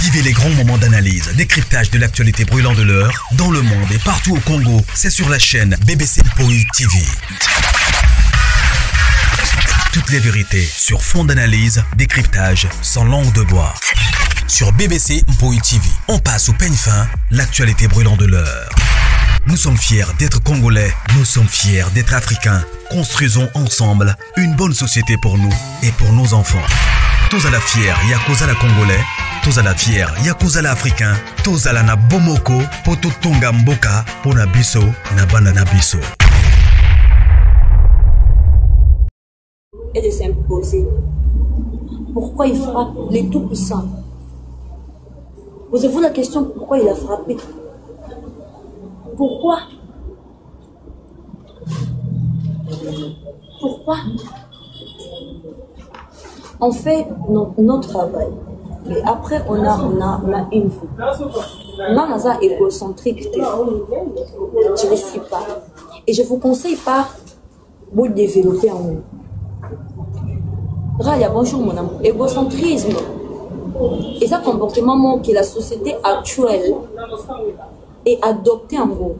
Vivez les grands moments d'analyse, décryptage de l'actualité brûlante de l'heure, dans le monde et partout au Congo. C'est sur la chaîne BBC Mpoï TV. Toutes les vérités sur fond d'analyse, décryptage, sans langue de bois. Sur BBC Mpoï TV, on passe au peigne fin, l'actualité brûlante de l'heure. Nous sommes fiers d'être Congolais, nous sommes fiers d'être Africains. Construisons ensemble une bonne société pour nous et pour nos enfants. Tous à la fière, Yakozala Congolais. Tous à la fière, Yakozala Africain. Tous à la na bomoko, poto tonga mboka, pona biso, na banda na biso. Et de s'imposer. Pourquoi il frappe les tout-puissants? Posez-vous la question, pourquoi il a frappé? Pourquoi? Pourquoi? On fait notre travail. Mais après, on a une vie. Moi, je suis égocentrique. Je ne suis pas. Et je vous conseille pas de développer en vous. Bonjour mon amour. Égocentrisme. Et ça, comportement que la société actuelle est adoptée en vous.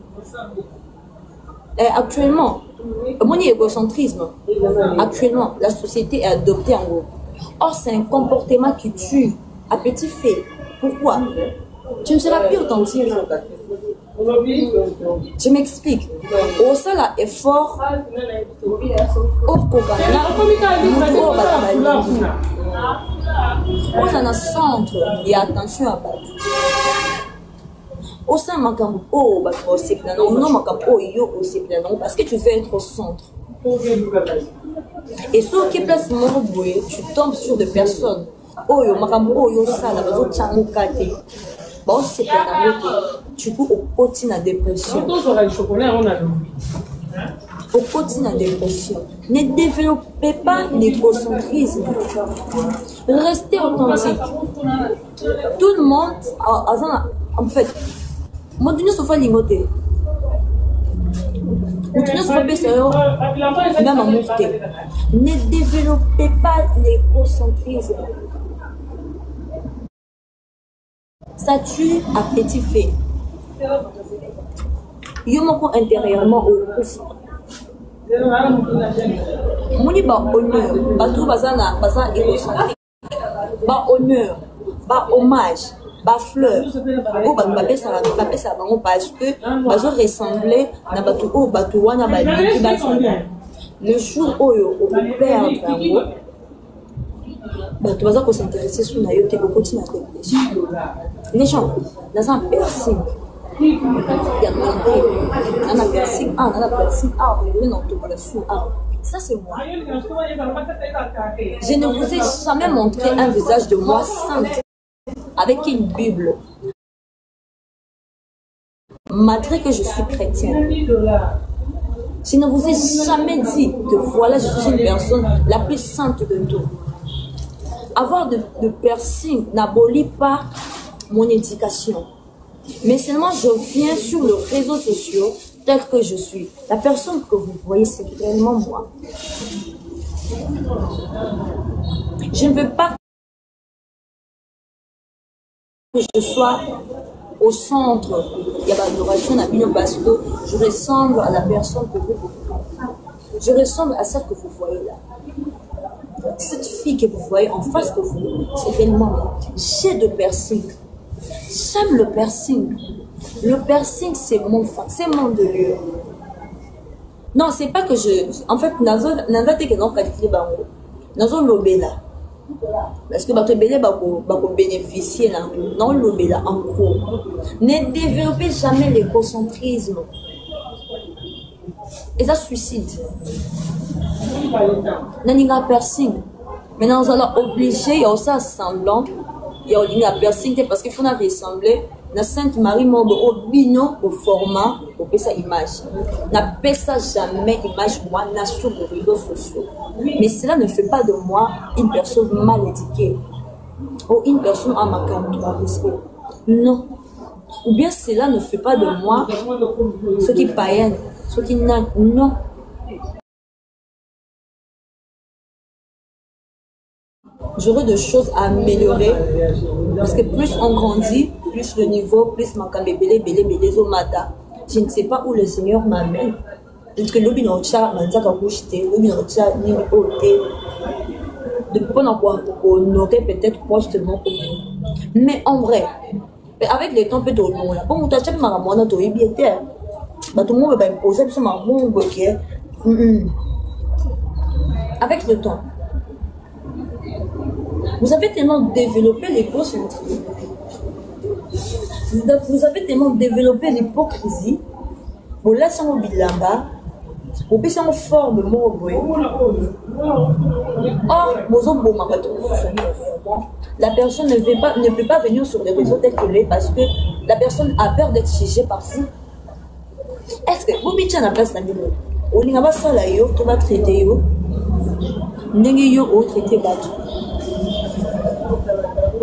Actuellement, mon égocentrisme, actuellement, la société est adoptée en vous. Or, c'est un comportement qui tue à petit feu. Pourquoi? Tu ne seras plus authentique. Je m'explique. Au seul effort, au Kogana, on a un centre et attention à battre. Au sein Makambo, parce que tu veux être au centre. Et ce qui place mon bouée, tu tombes sur des personnes. Oh yo Makambo, oh yo sala, bazo tchango kate. Bon, c'est pas la tu peux au côté de dépression. Au côté de dépression. Ne développez pas l'égocentrisme. Restez authentique. Tout le monde, en fait, mon Dieu se fait limoter. Mon Dieu se fait sérieux, même en montée. Ne développez pas l'égocentrisme. Ça tue à petit feu. Yo moko intérieurement au couf. Moni ba honneur, ba tout bazana égocentrique. Ba honneur, ba hommage, ba fleur. O ba pesa bango parce que bazo ressembler na batu o batu wana ba liki ba sana. Le jour où on perd bango, tu vas s'intéresser sur la yote au quotidien de dépression. Les gens, dans un piercing, il y a un piercing, ça c'est moi. Je ne vous ai jamais montré un visage de moi sainte avec une Bible. Malgré que je suis chrétienne, je ne vous ai jamais dit que voilà, je suis une personne la plus sainte de tout. Avoir de piercing n'abolit pas mon éducation. Mais seulement je viens sur les réseaux sociaux tel que je suis. La personne que vous voyez, c'est réellement moi. Je ne veux pas que je sois au centre. Il y a l'adoration parce que je ressemble à la personne que vous voyez. Je ressemble à celle que vous voyez là. Cette fille que vous voyez en face de vous, c'est réellement moi. J'ai de piercing. J'aime le piercing. Le piercing, c'est mon délire. Non, c'est pas que je... En fait, nazo lobela. Parce que bato belé bako bénéficier là. Non, lobela en gros. Ne développez jamais l'égocentrisme. Et ça suicide. Naniga piercing. Maintenant, nous allons obliger, il y a aussi un semblant. Il y a aussi un piercing parce qu'il faut ressembler. La Sainte Marie m'a dit au format, au sa image. N'a pas jamais image moi sur les réseaux sociaux. Mais cela ne fait pas de moi une personne mal éduquée ou une personne à ma respect. Non. Ou bien cela ne fait pas de moi ce qui païenne, ce qui n'a non. j'aurai de choses à améliorer. Parce que plus on grandit, plus le niveau, plus ma camébélé, belé, zomata. Je ne sais pas où le Seigneur m'amène. Parce que l'obi n'ocha, manzaka boucheté, l'obi n'ocha, ni oté. Depuis qu'on a honorer peut-être postement. Mais en vrai, avec les temps, peut-être au là. Bon, tu as déjà ma maman, tu as bien terre. Tout le monde va imposer sur ma maman, ok. Avec le temps, vous avez tellement développé l'égocentrisme. Vous avez tellement développé l'hypocrisie. Vous laissez un bilamba. Vous laissez une forme de mot. Or, la personne ne peut pas venir sur les réseaux tels que les parce que la personne a peur d'être jugée par vous. Est-ce que vous mettez la place d'amis? On n'y a pas ça là, tu vas traiter yo. N'ayez au traité bateau.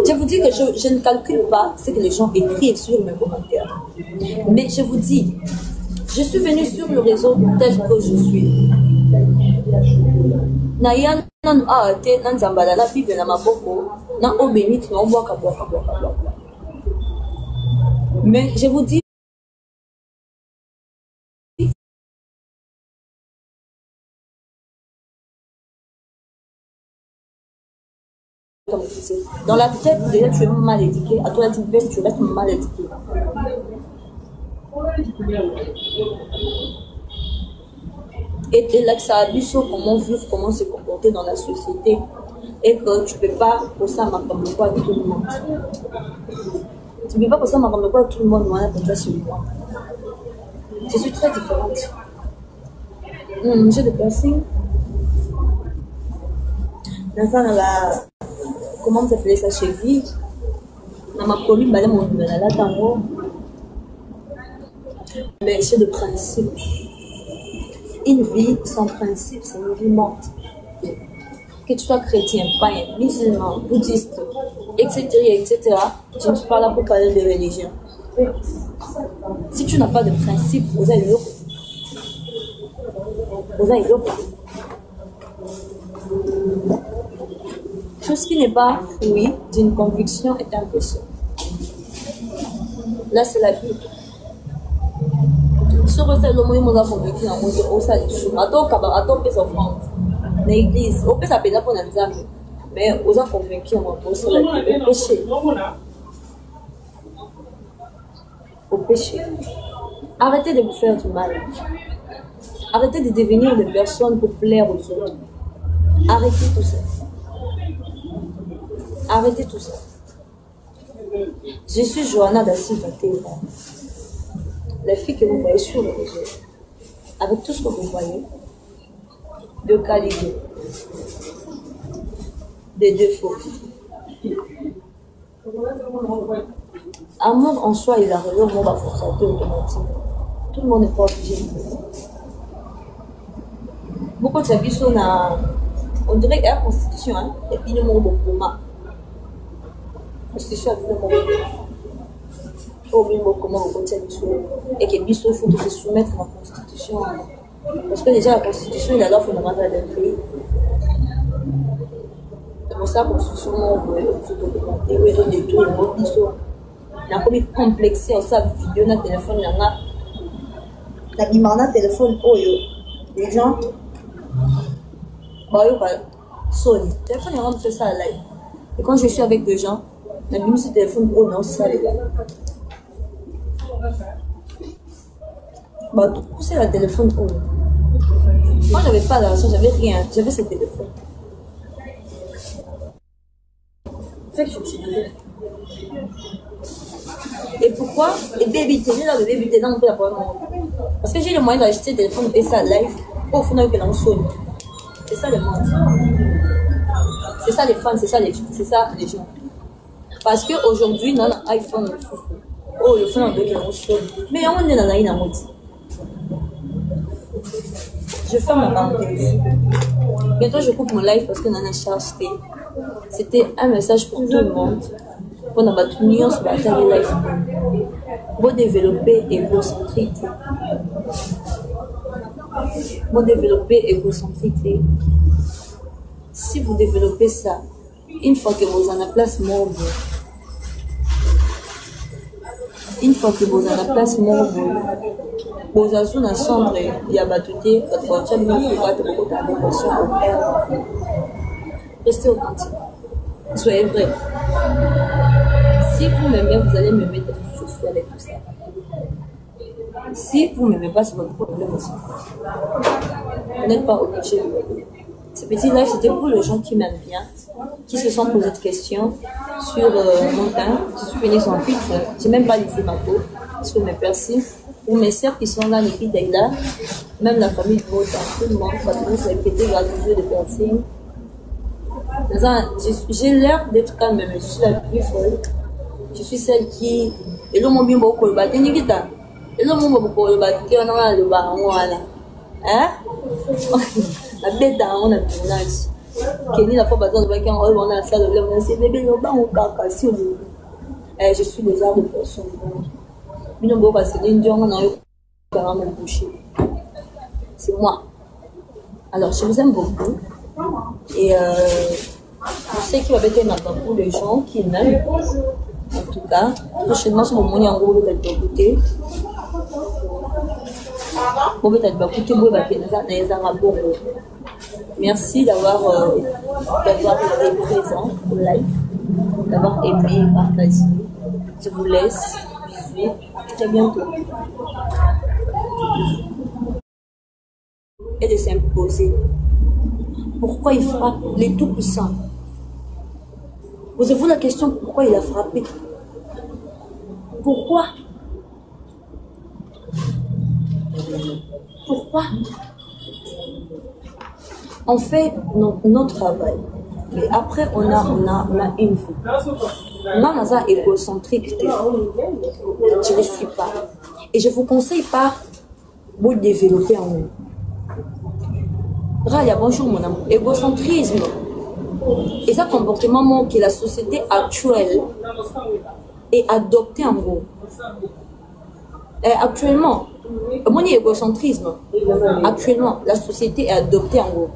Je vous dis que je ne calcule pas ce que les gens écrivent sur mes commentaires. Mais je vous dis, je suis venue sur le réseau tel que je suis. Nayan nan aate nan zambala na bible na maboko na obénite na boaka. Mais je vous dis dans la tête, déjà tu es mal éduqué. À toi, tu restes mal éduqué. Et là, ça a vu sur comment vivre, comment se comporter dans la société. Et que tu ne peux pas pour ça m'accompagner quoi avec tout le monde. Tu ne peux pas pour ça m'accompagner quoi avec tout le monde. Moi, comme ça, c'est moi. Je suis très différente. J'ai des piercings. Dans ça, dans la... Comment ça s'appelait ça chez lui? Dans ma commune, bah là, mon là, tango. Mais c'est le principe. Une vie sans principe, c'est une vie morte. Que tu sois chrétien, païen, musulman, bouddhiste, etc., je ne suis pas là pour parler de religion. Si tu n'as pas de principe, vous allez l'eau. Vous allez l'eau. Tout ce qui n'est pas fruit d'une conviction est un péché. Là, c'est la vie. Sur le seul moment où on a convaincu dans le monde, ça dit attends, peut s'offrande. L'église, on peut s'appeler pour un examen, mais on a convaincu au péché. Au péché. Arrêtez de vous faire du mal. Arrêtez de devenir des personnes pour plaire aux autres. Arrêtez tout ça. Arrêtez tout ça. Je suis Johanna da Silva Teva. La fille que vous voyez sur le réseau, avec tout ce que vous voyez, de qualité, des défauts. Amour en soi, il a relié au monde à forçateur automatique. Tout le monde n'est pas obligé. Beaucoup de services, on dirait qu'il y a la constitution, hein, et puis le monde au coma. Constitution avec le monde. Comment on contient et que il faut se soumettre à la constitution. Parce que déjà la constitution est la loi fondamentale d'un pays. C'est pour ça que la constitution se documenter, ils ont des tours, ils sont comme complexé, on sait vidéo dans le téléphone, la bimana téléphone, les gens, sonne. Le téléphone, il fait ça live. Et quand je suis avec des gens, la bimana sur le téléphone, non, c'est ça les gars. Bah, c'est le téléphone. Moi, j'avais pas d'argent, j'avais rien, j'avais ce téléphone. C'est que j'utilisais. Et pourquoi? Et baby télé, là, le baby télé, on peut la prendre. Parce que j'ai le moyen d'acheter le téléphone et ça live pour au fond que l'on sonne. C'est ça le monde. C'est ça les fans, c'est ça les gens. Parce qu'aujourd'hui, dans l'iPhone, oh, le phone avec l'on sonne. Mais on est dans la mode. Je ferme ma parenthèse. Bientôt, je coupe mon live parce que Nana charge. C'était un message pour tout le monde. Pour notre union sur la télé live. Pour développer égocentrité. Pour développer égocentrité. Si vous développez ça, une fois que vous en avez place mort, une fois que vous en avez place mort, vous avez un centre, il y a battuté, votre voiture, vous avez beaucoup de dépression au père. Restez authentique. Soyez vrai. Si vous m'aimez, vous allez me mettre je suis avec tout ça. Si vous ne m'aimez pas, c'est votre problème aussi. Vous n'êtes pas obligé de m'aimer. Ce petit live, c'était pour les gens qui m'aiment bien, qui se sont posés de questions sur mon teint. Je suis venue sans filtre, je n'ai même pas laissé ma peau, sur mes persils. Pour mes sœurs qui sont là, les filles d'Aïda, même la famille de Vota, tout le monde, parce que vous avez pété grâce au jeu de piercing. J'ai l'air d'être calme, mais je suis la plus folle. Je suis celle qui. Et là, mon bien beaucoup le battre, Nikita. Et là, mon beaucoup le battre, on a le bas, voilà. Hein? La bête on a le tournage. Kenny n'a pas besoin de voir qu'on on a la salle de l'homme, c'est bébé, on va au caca, je suis le genre de personne. C'est moi. Alors, je vous aime beaucoup. Et je sais qu'il va être beaucoup de gens qui m'aiment. En tout cas, prochainement, c'est mon moment en gros de côté. Merci d'avoir été présent au live, d'avoir aimé et partagé. Je vous laisse. Bisous. Très bientôt. Et de s'imposer. Pourquoi il frappe les tout-puissants? Posez-vous la question pourquoi il a frappé? Pourquoi? Pourquoi? On fait notre travail. Mais après, on a une vie. Moi, je suis égocentrique. Je ne le suis pas. Et je vous conseille pas de développer en vous. Bonjour mon amour. Égocentrisme. Et ça, comportement que la société actuelle est adoptée en vous. Actuellement, mon égocentrisme, actuellement, la société est adoptée en vous.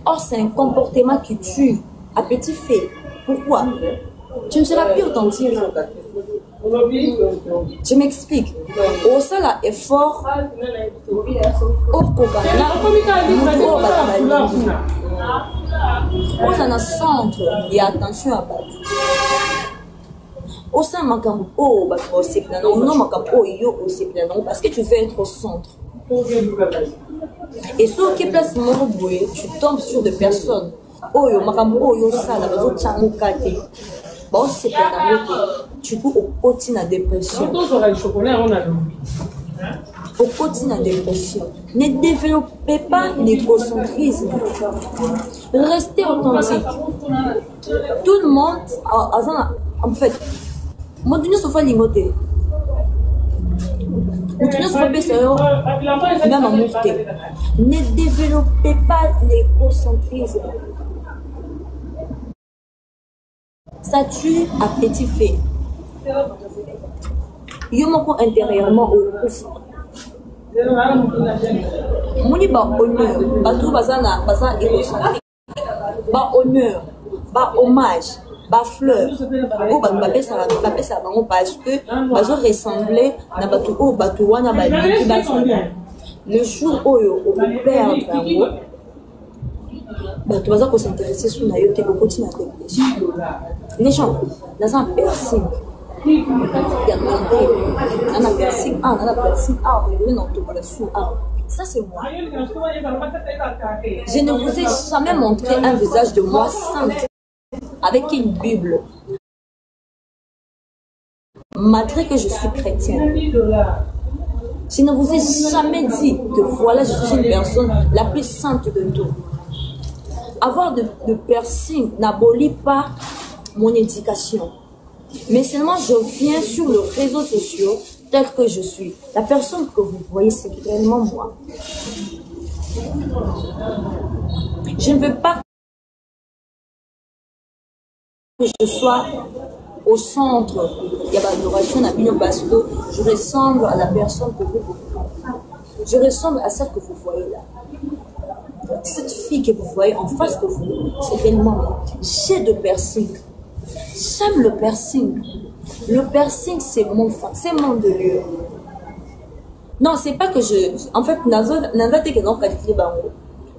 Or, c'est un comportement qui tue à petit fait. Pourquoi? Tu ne seras plus authentique. Je m'explique. Au sein effort, au Kogana, au un centre, il y a attention à battre. Au sein Makambo, parce que tu veux être au centre. Et sur qui place Moroboué, tu tombes sur des personnes. Oyo Makambo, Oyo Sala, Bazo Chamukate. Bon, c'est pas tu peux au quotidien la dépression. Au quotidien la dépression. Ne développez pas l'égocentrisme. Restez authentique. Tout le monde, en fait, mon Dieu se fait limoter. Mon Dieu se fait sérieux, même en moufté. Ne développez pas l'égocentrisme. Ça tue à petit fait. Yo moko intérieurement au coup. Moni ba honneur, ba tout bazana égocentrique. Ba honneur, ba hommage, ba fleur. O ba ça parce que bazo ressembler na batu o batu wana ba liki ba le jour où on perd l'amour. Tu vas s'intéresser sur la yote beaucoup de dépression. Les gens, dans un piercing, il y a un piercing, ça c'est moi. Je ne vous ai jamais montré un visage de moi sainte avec une Bible. Malgré que je suis chrétienne. Je ne vous ai jamais dit que voilà, je suis une personne la plus sainte de tout. Avoir de piercing n'abolit pas mon éducation. Mais seulement je viens sur les réseaux sociaux tel que je suis. La personne que vous voyez, c'est réellement moi. Je ne veux pas que je sois au centre. Il y a l'adoration parce que je ressemble à la personne que vous voyez. Je ressemble à celle que vous voyez là. Cette fille que vous voyez en face de vous, c'est réellement j'ai de piercing. J'aime le piercing. Le piercing, c'est mon délire. Non, c'est pas que je... En fait, nazo te que non calculer bango.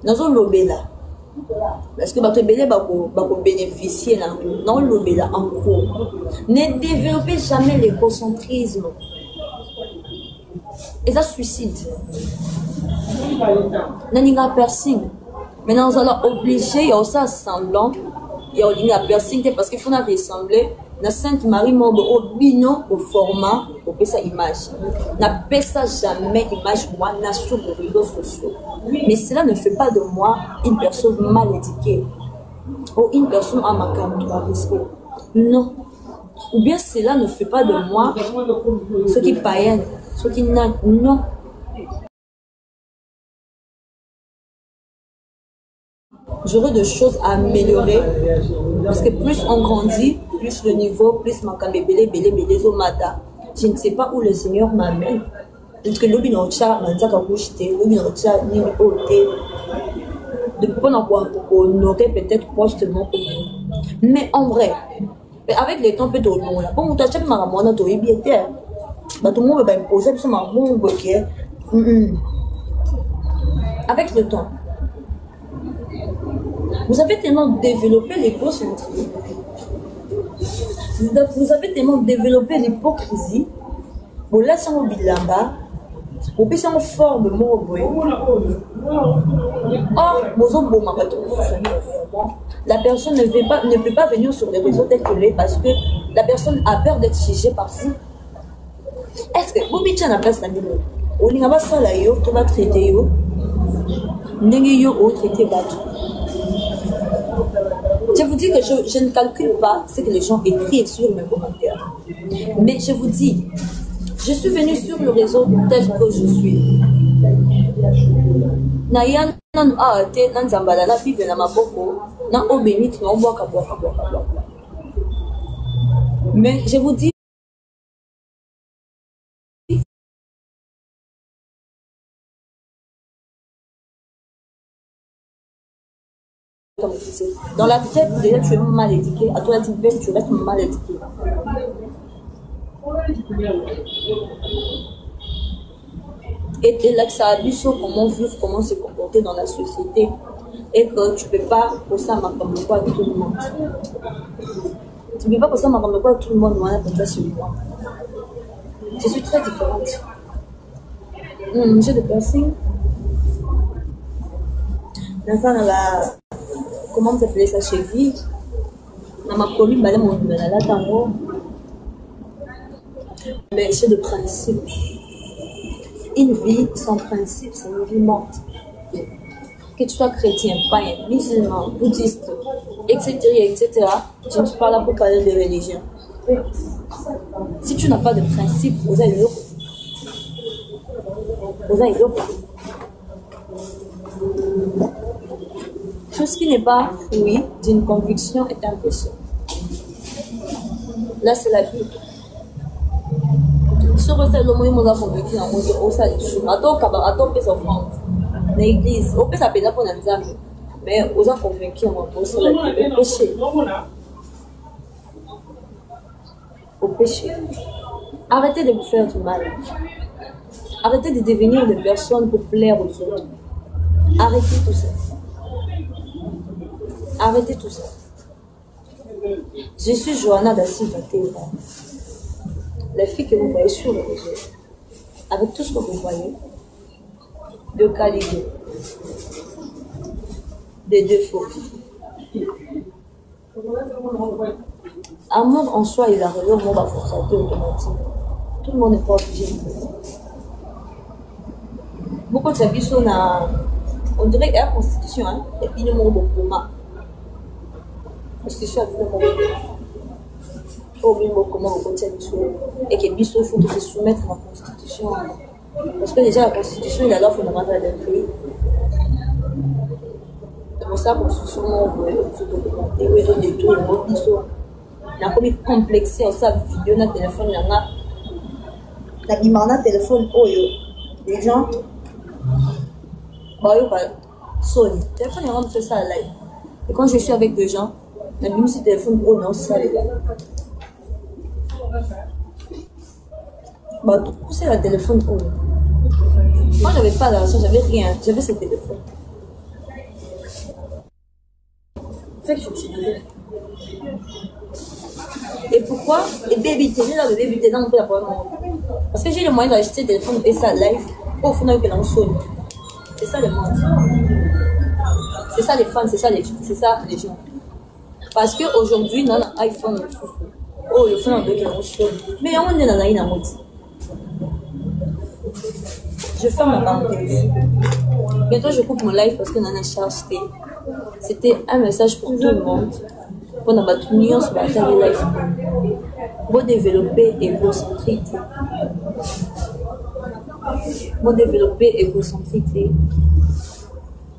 Nazo lobela. Parce que bato belé bako bénéficier là. Non lobela en gros. Ne développez jamais l'égocentrisme. Et ça suicide. Naninga piercing. Maintenant, on est obligé, il y a aussi semblant. Il y a piercing parce qu'il faut ressembler. Na Sainte Marie Morbe au bino au format au pesa image. Na pesa jamais image moi na sur les réseaux sociaux. Mais cela ne fait pas de moi une personne mal éduquée ou une personne à ma respect. Non. Ou bien cela ne fait pas de moi ce qui païenne, ce qui n'a non. J'aurais de choses à améliorer parce que plus on grandit, plus le niveau, plus ma belé mata. Je ne sais pas où le Seigneur m'amène. Parce que l'obi n'ocha manzaka boucheté, l'obi n'ocha ni oté. De pouvoir honorer peut-être postement. Mais en vrai, avec les temps peut être long là. Bon, t'as chaque maramona to ibiété. Bah tout le monde va imposer sur ma bon bouquet. Avec le temps. Vous avez tellement développé l'égocentrisme. Vous avez tellement développé l'hypocrisie. Vous laissez un bilamba. Vous laissez une forme de mot. Or, la personne ne peut pas venir sur les réseaux tels que les parce que la personne a peur d'être jugée par vous. Est-ce que vous avez la place d'amino? Ou n'y a pas ça là, tu vas traiter yo. N'est-ce pas traiter bateau. Je vous dis que je ne calcule pas ce que les gens écrivent sur mes commentaires. Mais je vous dis, je suis venue sur le réseau tel que je suis. Mais je vous dis, dans la tête, déjà tu es mal éduqué. À toi, tu restes mal éduqué. Et là, ça a vu sur comment vivre, comment se comporter dans la société. Et que tu ne peux pas pour ça m'accompagner quoi avec tout le monde. Tu ne peux pas pour ça m'accompagner quoi avec tout le monde. Moi, comme ça, sur moi. Je suis très différente. J'ai de piercing. Comment vous appelez ça chez vous? Mais c'est de principe. Une vie sans principe, c'est une vie morte. Que tu sois chrétien, païen, musulman, bouddhiste, etc., etc., je ne suis pas là pour parler de religion. Si tu n'as pas de principe, vous avez l'eau. Vous avez l'eau. Tout ce qui n'est pas fruit d'une conviction est un péché. Là, c'est la vie. Si on veut le moment où on a convaincu, on dit, oh, ça, attends, peut s'offrande. L'église, on peut s'appeler pour un examen. Mais on a convaincu, on c'est la vie. Au péché. Au péché. Arrêtez de vous faire du mal. Arrêtez de devenir des personnes pour plaire aux autres. Arrêtez tout ça. Arrêtez tout ça. Je suis Johanna da Silva Teva. La fille que vous voyez sur le réseau, avec tout ce que vous voyez, de qualité, des défauts. Amour en soi, il a relié au monde à forçateur automatique. Tout le monde n'est pas obligé. Beaucoup de services, on dirait qu'il y a la constitution, hein, et puis le monde pour moi. Constitution avec le monde. Comment on contient et que Bissot, il faut se soumettre à la constitution. Parce que déjà, la constitution est la loi fondamentale d'un pays. C'est pour ça que la constitution, on se documenter, ils ont des tours, ils ont Bissot. Il a comme complexé, on sait, vidéo, dans le téléphone, la bimana téléphone, les gens, Sony. Téléphone est rentré ça à live. Et quand je suis avec des gens, la musique téléphone, oh non, c'est ça les gars. Bah, tout c'est le téléphone. Oh. Moi, j'avais pas d'argent, j'avais rien. J'avais ce téléphone. Fait que j'utilisais. Et pourquoi? Et Baby Télé, là, le Baby Télé, on peut la prendre. Parce que j'ai le moyen d'acheter le téléphone et ça live. Au fond, on a eu que l'on sonne. C'est ça le monde. C'est ça les fans, c'est ça les gens. Parce qu'aujourd'hui, on a un iPhone, oh, le phone, on veut que l'on sonne. Mais on est dans la ligne. Je ferme ma parenthèse. Bientôt, je coupe mon live parce qu'on en a chargé. C'était un message pour tout le monde. Pour notre union sur la télé live. Pour développer égocentrité. Pour développer égocentrité.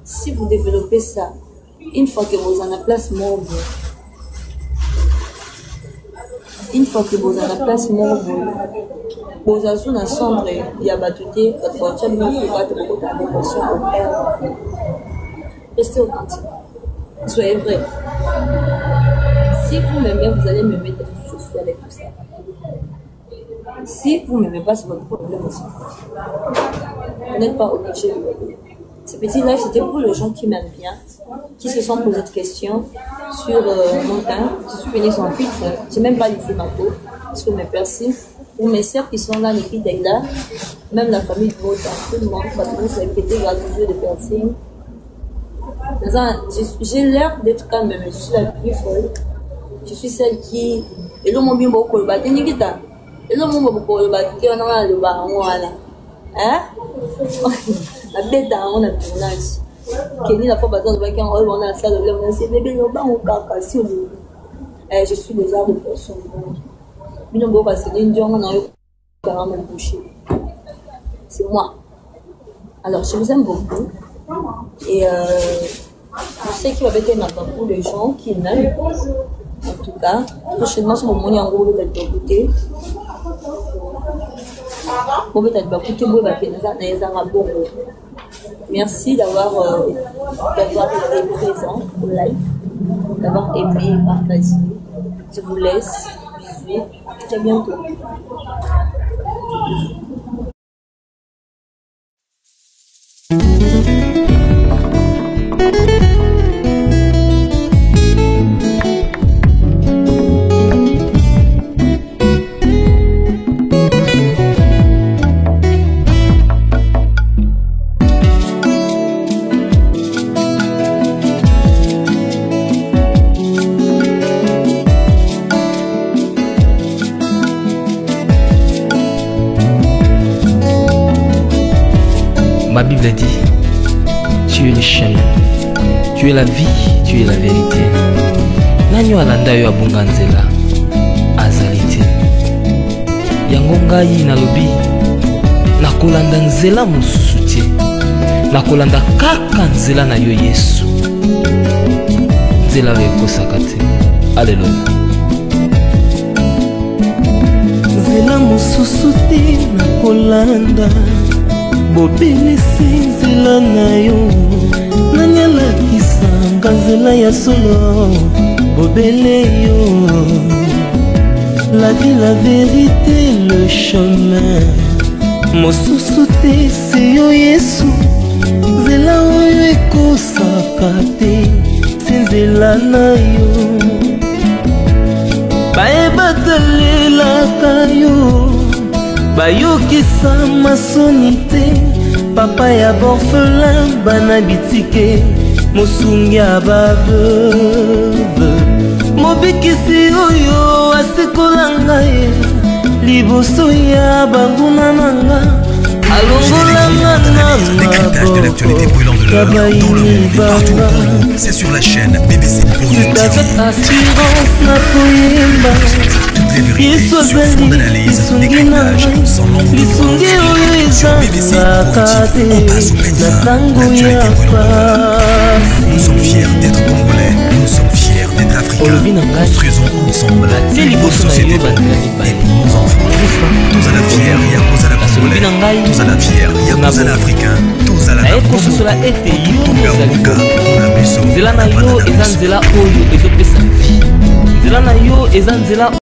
Si vous développez ça, une fois que vous en avez place mort, une fois que vous en avez place mort, vous avez un centre, il y a battuté, votre voiture, vous avez beaucoup d'adéquation au père. Restez authentique. Soyez vrai. Si vous m'aimez, vous allez me mettre je suis avec tout ça. Si vous ne m'aimez pas, c'est votre problème aussi. Vous n'êtes pas obligé de m'aimer. Ce petit live, c'était pour les gens qui m'aiment bien, qui se sont posés de questions sur mon teint. Je suis venue sans filtre, je n'ai même pas laissé ma peau sur mes persils. Pour mes sœurs qui sont là, les filles d'Aïla, même la famille de Mota, tout le monde, parce que c'est pété grâce au jeu de piercing. J'ai l'air d'être calme, mais je suis la plus folle. Je suis celle qui. Et là, mon bien beaucoup le bâti, Nikita. Et là, mon beaucoup le bâti, on a le bas, voilà. Hein? La bête on a le tournage. Kenny n'a pas besoin de voir qu'on a la salle de l'homme, on a ses bébés, on a un caca sur le. Je suis le genre de personne. C'est moi. Alors, je vous aime beaucoup. Et je sais qu'il va être beaucoup de gens qui m'aiment. En tout cas, prochainement, sur mon moyen en gros, vous êtes écouté. Merci d'avoir été présent au live, d'avoir aimé et partagé. Je vous laisse. Bisous. À très bientôt. Ma Bible dit, tu es le chemin, tu es la vie, tu es la vérité. Nanyo alanda yo abunga nzela azalite. Yango ngai nalobi nakolanda nzela mosusu te. Nakolanda kaka nzela na yo Yesu. Nzela oyo ekosaka te. Alleluya. Nzela mosusu te nakolanda. Bobelisi nzela na yo nani alakisanga nzela ya solo bobele yo. La vie, la vérité, le chemin mosusu te se yo Yesu. Nzela oyo ekosaka te se nzela na yo. Bayebatalelaka yo bayokisa masoni te. Papa ya borphelin bana bitike mosungi ya baveuve. Mobikisi oyo asikola ngai liboso ya banguna nanga alongolanga na maboko ya bayini banga. C'est sur la chaîne BBC Avec assurance na koyemba Yesu azali lisungi na ngai lisungi oyo ezangaka te na ntango ya pasi. Nous sommes fiers d'être congolais, nous sommes fiers d'être africains. Construisons ensemble une bonne société et pour nos enfants. Tous à la fière, Yakozala congolais. Tous à la fière, Yakozala africain. Tous à la naye kososola ete yo ozali nzela na yo eza nzela oyo ezopesa vie nzela na yo eza nzela